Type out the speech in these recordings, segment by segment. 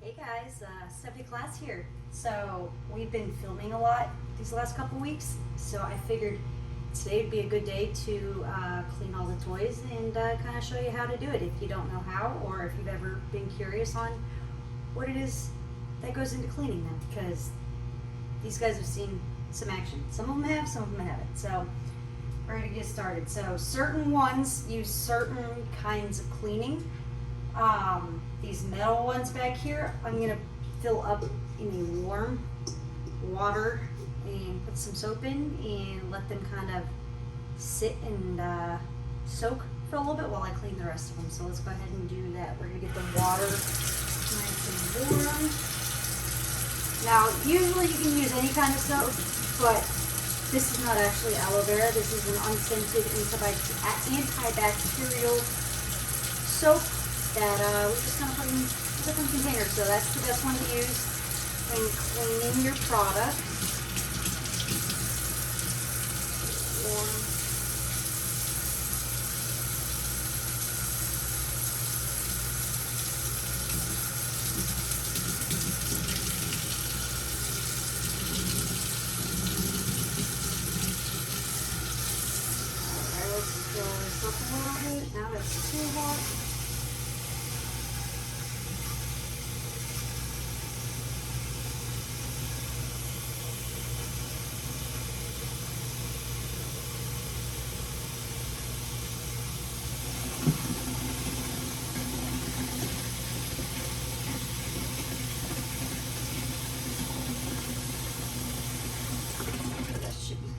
Hey guys, StephanieClass here. So we've been filming a lot these last couple weeks, so I figured today would be a good day to clean all the toys and kind of show you how to do it if you don't know how, or if you've ever been curious on what it is that goes into cleaning them, because these guys have seen some action. Some of them have, some of them haven't. So we're going to get started. So certain ones use certain kinds of cleaning. These metal ones back here, I'm going to fill up in a warm water and put some soap in and let them kind of sit and soak for a little bit while I clean the rest of them. So let's go ahead and do that. We're going to get the water nice and warm. Now, usually you can use any kind of soap, but this is not actually aloe vera. This is an unscented antibacterial soap that we just kind of put in different containers. So that's the best one to use when cleaning your product. Alright, let's fill this up a little bit. Now it's too hot.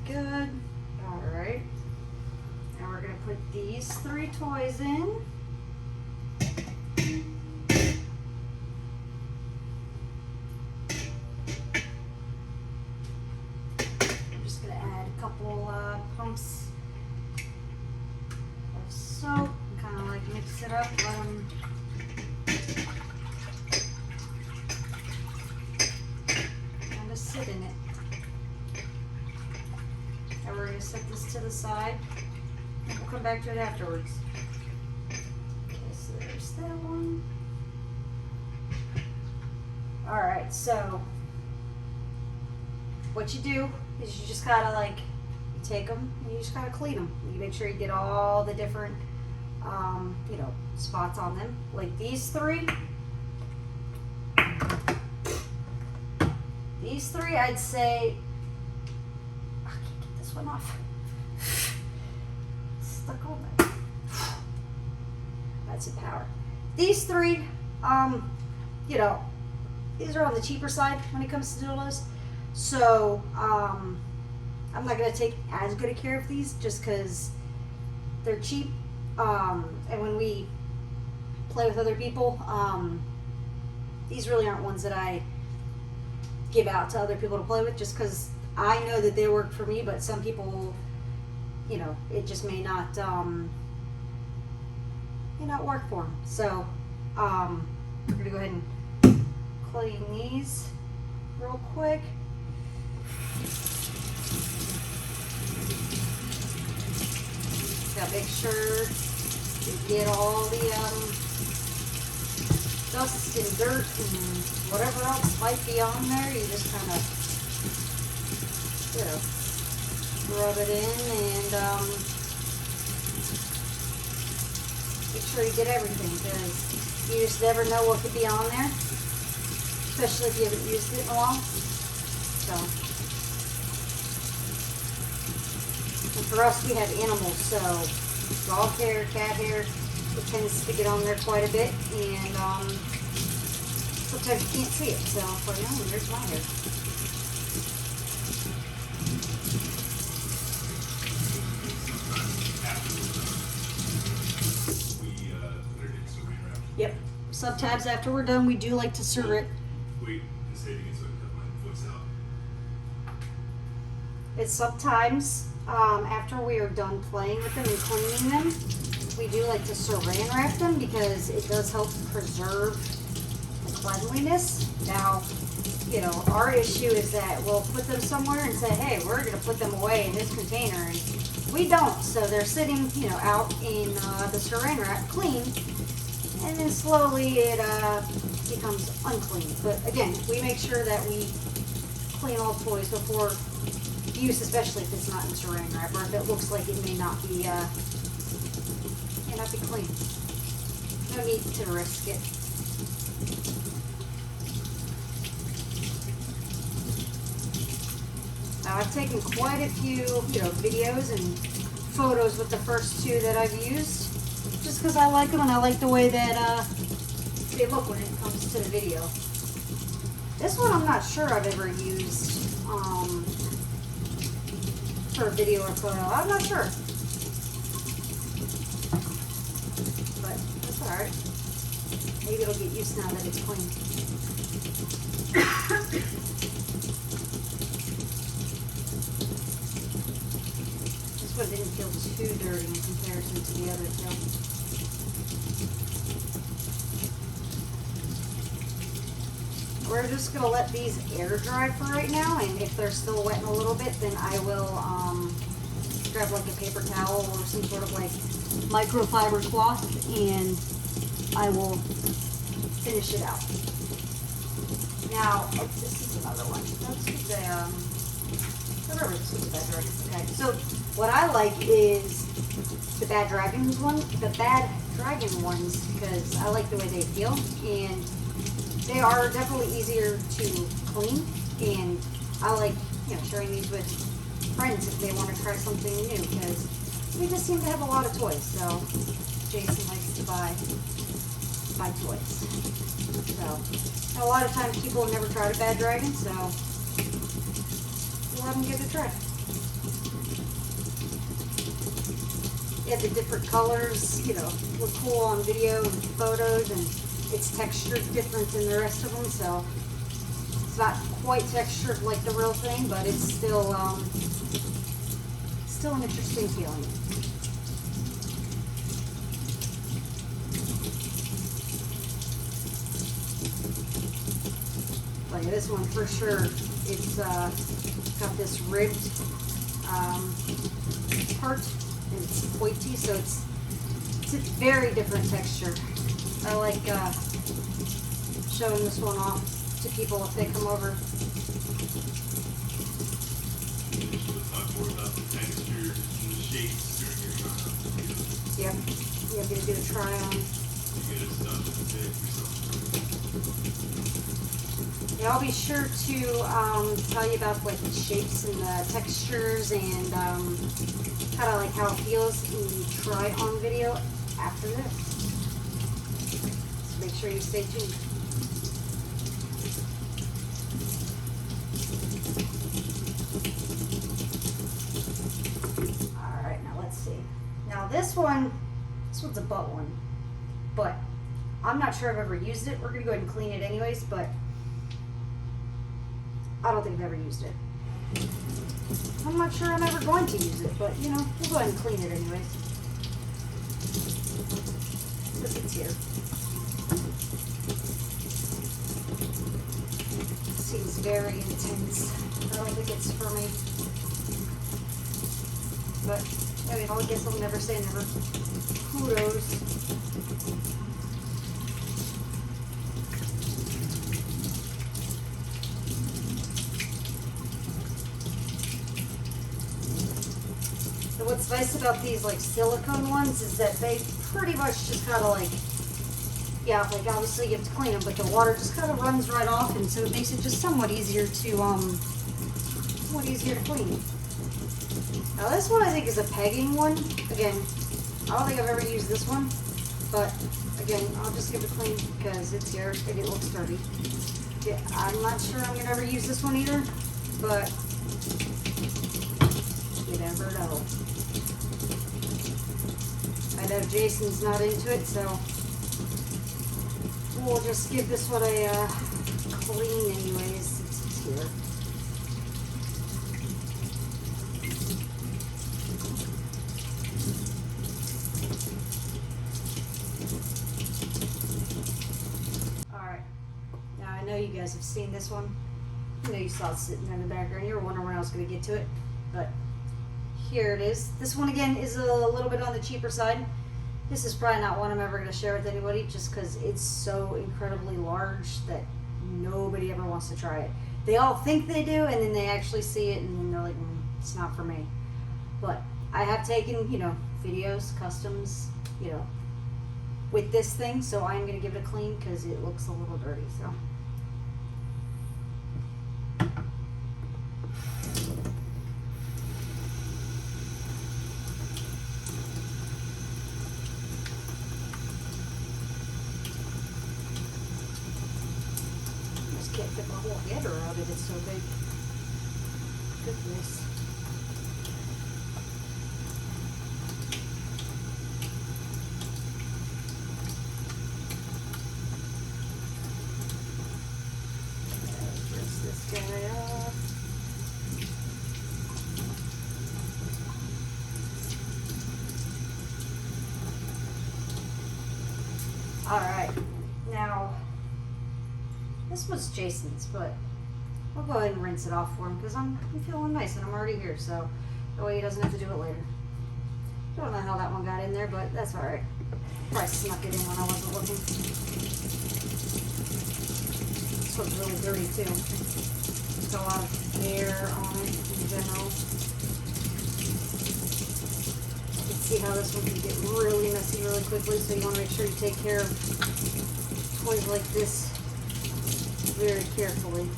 Good. Alright. Now we're going to put these 3 toys in. I'm just going to add a couple pumps of soap and kind of like mix it up. Let them kind of sit in it. Now we're going to set this to the side, and we'll come back to it afterwards. Okay, so there's that one. Alright, so what you do is you just kind of like, you take them and you just kind of clean them. You make sure you get all the different, spots on them. Like these 3. These 3, I'd say, one off. Stuck on there. That's in power. These 3, these are on the cheaper side when it comes to dildos. So, I'm not going to take as good a care of these just because they're cheap. And when we play with other people, these really aren't ones that I give out to other people to play with just because I know that they work for me, but some people, it just may not, not work for them. So, we're going to go ahead and clean these real quick. Gotta make sure you get all the, dust and dirt and whatever else might be on there. You just kind of rub it in and make sure you get everything, because you just never know what could be on there, especially if you haven't used it in a while. So, and for us, we have animals, so dog hair, cat hair, it tends to get on there quite a bit, and sometimes you can't see it. So, for now, here's my hair. Yep. Sometimes after we're done, we do like to serve it. Wait, just say it again so I can cut my voice out. It's sometimes after we are done playing with them and cleaning them, we do like to saran wrap them because it does help preserve the cleanliness. Now, our issue is that we'll put them somewhere and say, hey, we're going to put them away in this container, and we don't. So they're sitting, out in the saran wrap clean. And then slowly it becomes unclean. But again, we make sure that we clean all toys before use, especially if it's not in saran wrap or if it looks like it may not be clean. No need to risk it. Now I've taken quite a few, videos and photos with the first two that I've used, just because I like them and I like the way that they look when it comes to the video. This one I'm not sure I've ever used for a video or photo. I'm not sure, but that's all right. Maybe it'll get used now that it's clean. This one didn't feel too dirty in comparison to the other two. We're just going to let these air dry for right now, and if they're still wet in a little bit, then I will grab like a paper towel or some sort of like microfiber cloth, and I will finish it out. Now, this is another one. Let's do the, remember this was the Bad Dragon. Okay, so what I like is the Bad Dragons one, the Bad Dragon ones, because I like the way they feel, and they are definitely easier to clean, and I like, sharing these with friends if they want to try something new, because we just seem to have a lot of toys, so Jason likes to buy toys. So, a lot of times people have never tried a Bad Dragon, so we'll have them give it a try. Yeah, the different colors, look cool on video and photos, and it's textured different than the rest of them, so it's not quite textured like the real thing, but it's still an interesting feeling. Like this one for sure, it's got this ribbed part, and it's pointy, so it's a very different texture. I like showing this one off to people if they come over. We'll talk more about the texture and the shapes during your video. Yep. Yeah, get a try on. You get it done with the tape yourself. Yeah, I'll be sure to tell you about like the shapes and the textures and kind of like how it feels when you try it on video after this. Make sure you stay tuned. Alright, now let's see. Now this one's a butt one, but I'm not sure I've ever used it. We're going to go ahead and clean it anyways, but I don't think I've ever used it. I'm not sure I'm ever going to use it, but we'll go ahead and clean it anyways. Because it's here. Seems very intense. I don't think it's for me. But I guess I'll never say never. Who knows? So what's nice about these like silicone ones is that they pretty much just kind of like, like obviously you have to clean them, but the water just kind of runs right off, and so it makes it just somewhat easier to clean. Now this one I think is a pegging one. Again, I don't think I've ever used this one, but again, I'll just give it a clean because it's here and it looks dirty. Yeah, I'm not sure I'm gonna ever use this one either, but you never know. I know Jason's not into it, so we'll just give this one a clean anyways since it's here. Alright, now I know you guys have seen this one. I know you saw it sitting in the background. You were wondering when I was going to get to it, but here it is. This one again is a little bit on the cheaper side. This is probably not one I'm ever going to share with anybody just because it's so incredibly large that nobody ever wants to try it. They all think they do, and then they actually see it, and then they're like, it's not for me. But I have taken, you know, videos, customs, you know, with this thing, so I'm going to give it a clean because it looks a little dirty, so. Can't fit my whole head around it, it's so big. Goodness. Rinse this guy off. Alright, now this was Jason's, but I'll go ahead and rinse it off for him because I'm feeling nice and I'm already here, so that way he doesn't have to do it later. Don't know how that one got in there, but that's alright. Probably snuck it in when I wasn't looking. This one's really dirty too. There's a lot of hair on it in general. You can see how this one can get really messy really quickly, so you want to make sure you take care of toys like this very carefully.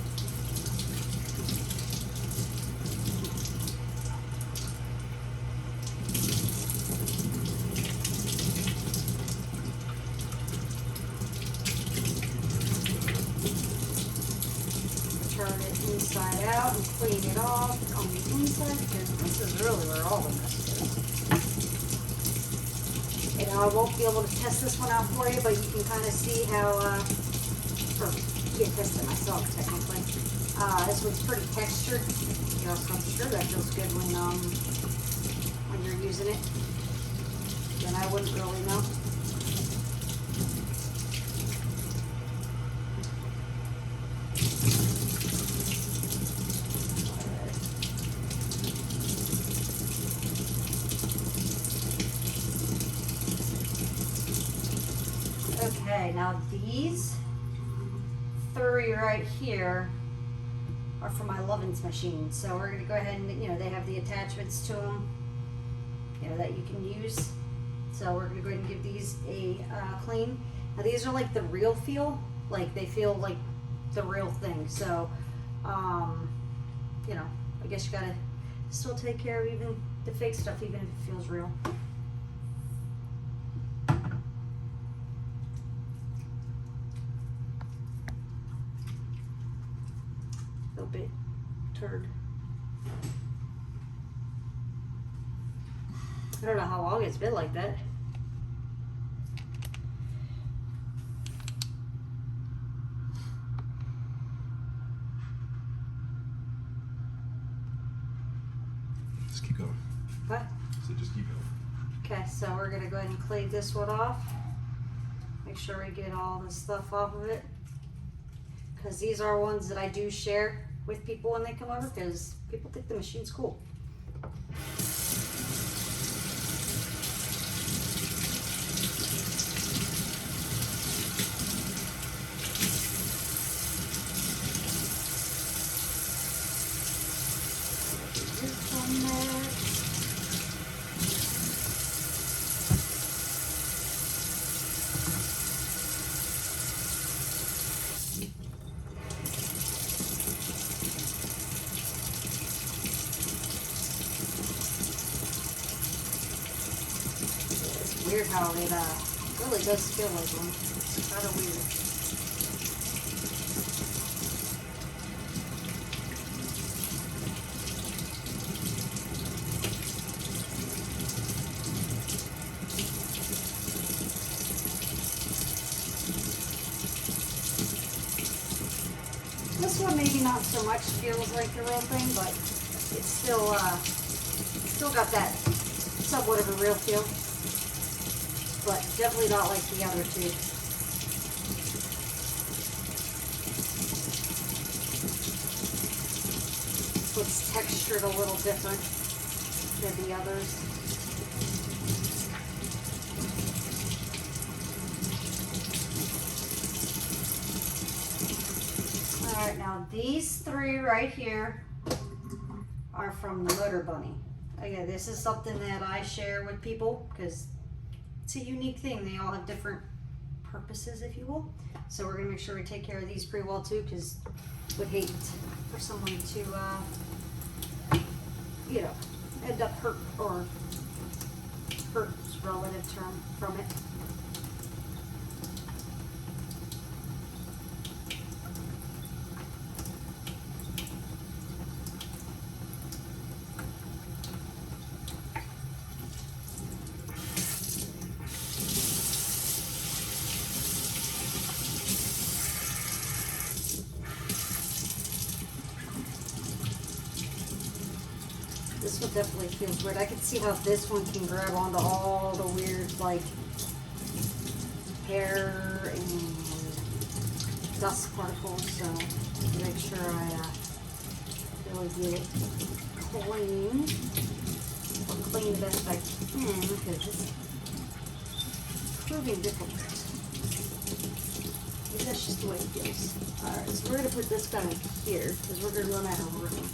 Turn it inside out and clean it off on the inside because this is really where all the mess is. And I won't be able to test this one out for you, but you can kind of see how, can't test it myself technically. This one's pretty textured, you know, so I'm sure that feels good when you're using it. Then I wouldn't really know. Okay, now these 3 right here are for my Lovin's machine. So we're going to go ahead and, you know, they have the attachments to them, you know, that you can use. So we're going to go ahead and give these a clean. Now these are like the real feel, like they feel like the real thing. So, you know, I guess you got to still take care of even the fake stuff, even if it feels real. Bit turd. I don't know how long it's been like that. Just keep going. What? So just keep going. Okay, so we're gonna go ahead and clean this one off. Make sure we get all the stuff off of it. Because these are ones that I do share with people when they come over because people think the machine's cool. This one there. Weird how it really does feel like one. It's kind of weird. This one maybe not so much feels like the real thing, but it's still got that somewhat of a real feel. But definitely not like the other two. So it's textured a little different than the others. Alright, now these three right here are from the Motor Bunny. Again, this is something that I share with people because it's a unique thing. They all have different purposes, if you will. So we're gonna make sure we take care of these pretty well too, because would hate for someone to, you know, end up hurt or hurt is a relative term from it. This one definitely feels weird. I can see how this one can grab onto all the weird, like, hair and dust particles, so make sure I really get it clean. Or clean the best I can, because it's proving difficult. Maybe that's just the way it feels. Alright, so we're going to put this guy here, because we're going to run out of room.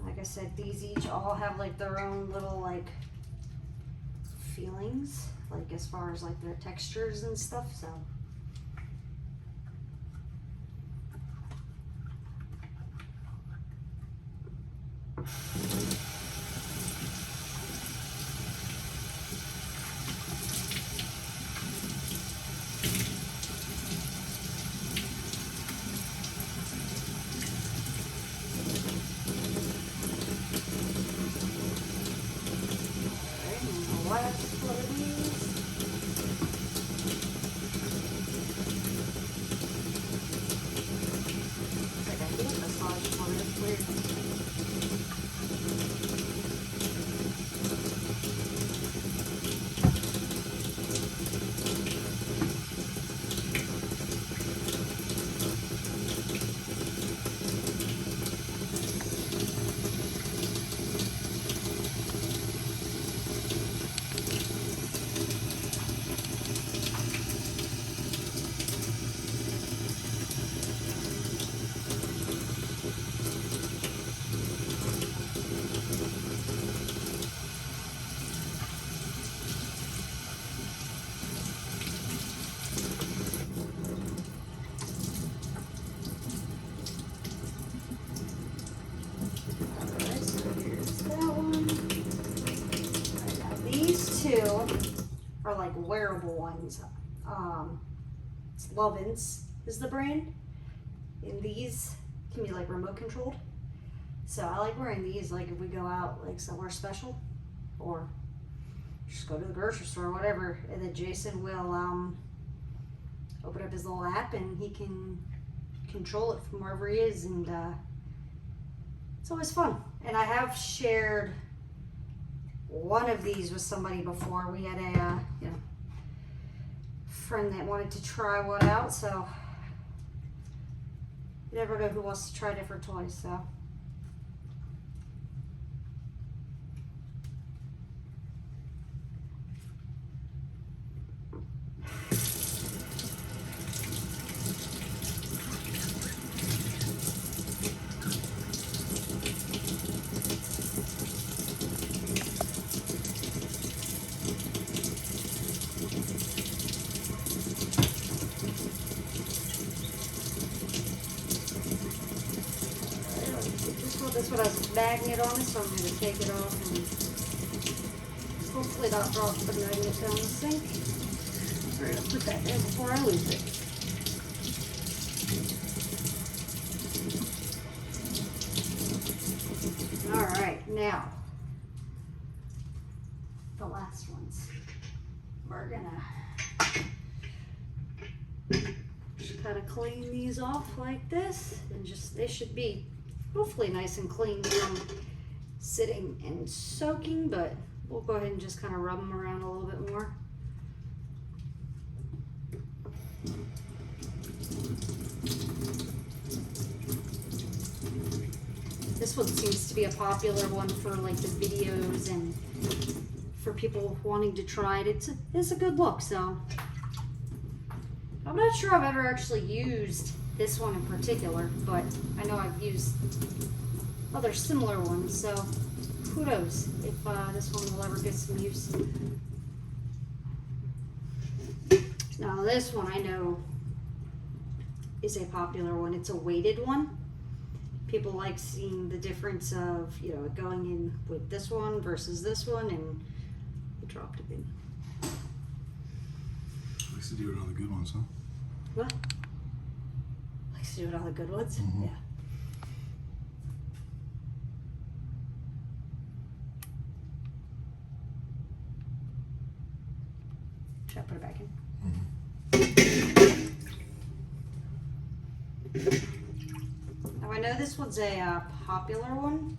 Like I said, these each all have like their own little like feelings, like as far as like their textures and stuff, so. Last one of these. It's like I hate massage one, it's weird. Are like wearable ones. It's Lovin's is the brand, and these can be like remote controlled. So I like wearing these like if we go out like somewhere special, or just go to the grocery store or whatever, and then Jason will open up his little app and he can control it from wherever he is, and it's always fun. And I have shared one of these with somebody before. We had a friend that wanted to try one out, so you never know who wants to try different toys, so. This one has a magnet on it, so I'm going to take it off and hopefully not drop the magnet down the sink. We're going to put that there before I lose it. Alright, now the last ones. We're going to just kind of clean these off like this, and just, they should be hopefully nice and clean from sitting and soaking, but we'll go ahead and just kind of rub them around a little bit more. This one seems to be a popular one for like the videos and for people wanting to try it. It's a good look. So I'm not sure I've ever actually used this one in particular, but I know I've used other similar ones. So who knows if this one will ever get some use. Now this one I know is a popular one. It's a weighted one. People like seeing the difference of, you know, going in with this one versus this one, and I dropped a bit. Likes to do it on the good ones, huh? What? Likes to do it on the good ones? Mhm. Yeah. Should I put it back in? Now I know this one's a popular one.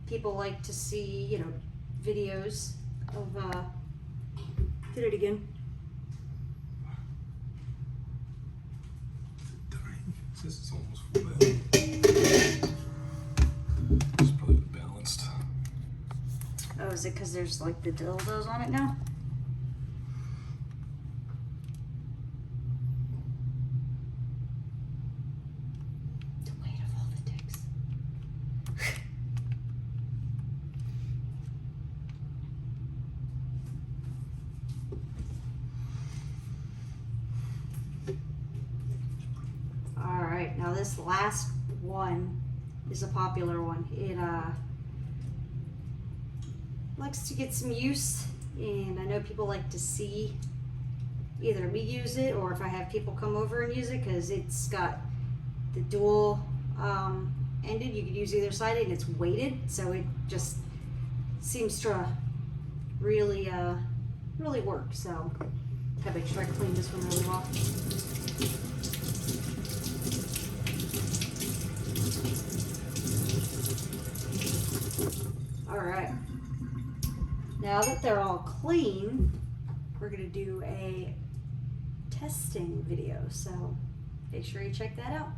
People like to see, you know, videos of, did it again. Dying. It says it's almost full out. It's probably balanced. Oh, is it because there's like the dildos on it now? The weight of all the dicks. All right, now this last one is a popular one. It likes to get some use, and I know people like to see either me use it or if I have people come over and use it, because it's got the dual ended. You could use either side, and it's weighted, so it just seems to really really work. So gotta make sure I clean this one really well. All right. Now that they're all clean, we're gonna do a testing video. So make sure you check that out.